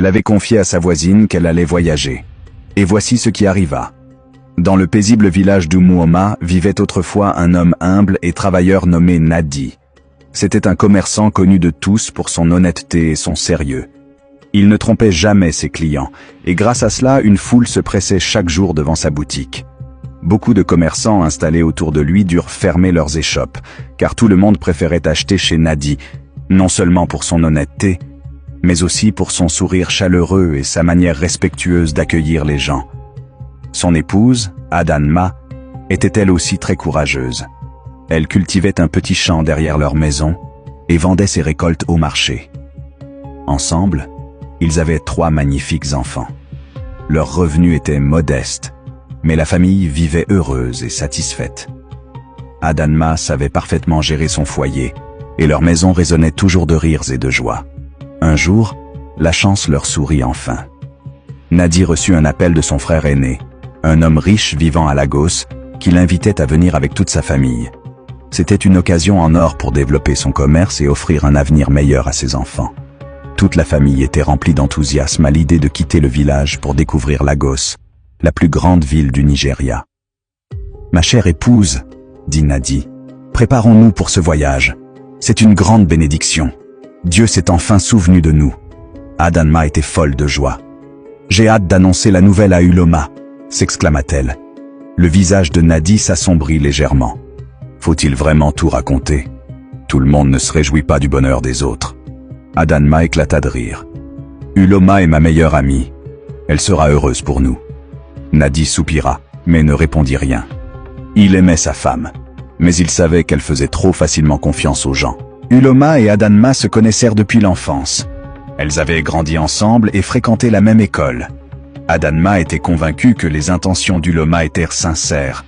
Elle avait confié à sa voisine qu'elle allait voyager. Et voici ce qui arriva. Dans le paisible village d'Umuoma vivait autrefois un homme humble et travailleur nommé Nadi. C'était un commerçant connu de tous pour son honnêteté et son sérieux. Il ne trompait jamais ses clients, et grâce à cela, une foule se pressait chaque jour devant sa boutique. Beaucoup de commerçants installés autour de lui durent fermer leurs échoppes, car tout le monde préférait acheter chez Nadi, non seulement pour son honnêteté, mais aussi pour son sourire chaleureux et sa manière respectueuse d'accueillir les gens. Son épouse, Adanma, était elle aussi très courageuse. Elle cultivait un petit champ derrière leur maison et vendait ses récoltes au marché. Ensemble, ils avaient 3 magnifiques enfants. Leurs revenus étaient modestes, mais la famille vivait heureuse et satisfaite. Adanma savait parfaitement gérer son foyer, et leur maison résonnait toujours de rires et de joie. Un jour, la chance leur sourit enfin. Nadi reçut un appel de son frère aîné, un homme riche vivant à Lagos, qui l'invitait à venir avec toute sa famille. C'était une occasion en or pour développer son commerce et offrir un avenir meilleur à ses enfants. Toute la famille était remplie d'enthousiasme à l'idée de quitter le village pour découvrir Lagos, la plus grande ville du Nigeria. « Ma chère épouse, » dit Nadi, « préparons-nous pour ce voyage. C'est une grande bénédiction. Dieu s'est enfin souvenu de nous. » Adanma était folle de joie. « J'ai hâte d'annoncer la nouvelle à Uloma » s'exclama-t-elle. Le visage de Nadi s'assombrit légèrement. Faut-il vraiment tout raconter? Tout le monde ne se réjouit pas du bonheur des autres. Adanma éclata de rire. Uloma est ma meilleure amie. Elle sera heureuse pour nous. Nadi soupira, mais ne répondit rien. Il aimait sa femme, mais il savait qu'elle faisait trop facilement confiance aux gens. Uloma et Adanma se connaissèrent depuis l'enfance. Elles avaient grandi ensemble et fréquenté la même école. Adanma était convaincue que les intentions d'Uloma étaient sincères.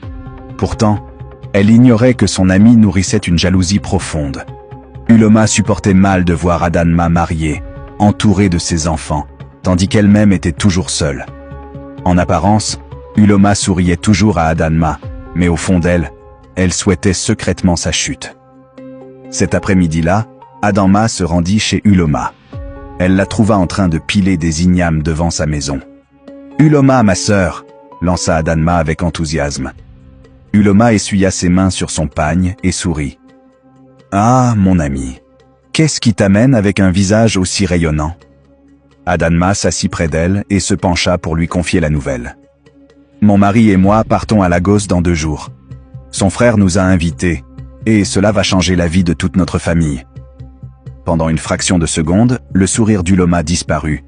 Pourtant, elle ignorait que son amie nourrissait une jalousie profonde. Uloma supportait mal de voir Adanma mariée, entourée de ses enfants, tandis qu'elle-même était toujours seule. En apparence, Uloma souriait toujours à Adanma, mais au fond d'elle, elle souhaitait secrètement sa chute. Cet après-midi-là, Adanma se rendit chez Uloma. Elle la trouva en train de piler des ignames devant sa maison. « Uloma, ma sœur !» lança Adanma avec enthousiasme. Uloma essuya ses mains sur son pagne et sourit. « Ah, mon ami, qu'est-ce qui t'amène avec un visage aussi rayonnant ?» Adanma s'assit près d'elle et se pencha pour lui confier la nouvelle. « Mon mari et moi partons à Lagos dans 2 jours. Son frère nous a invités, et cela va changer la vie de toute notre famille. » Pendant une fraction de seconde, le sourire d'Uloma disparut,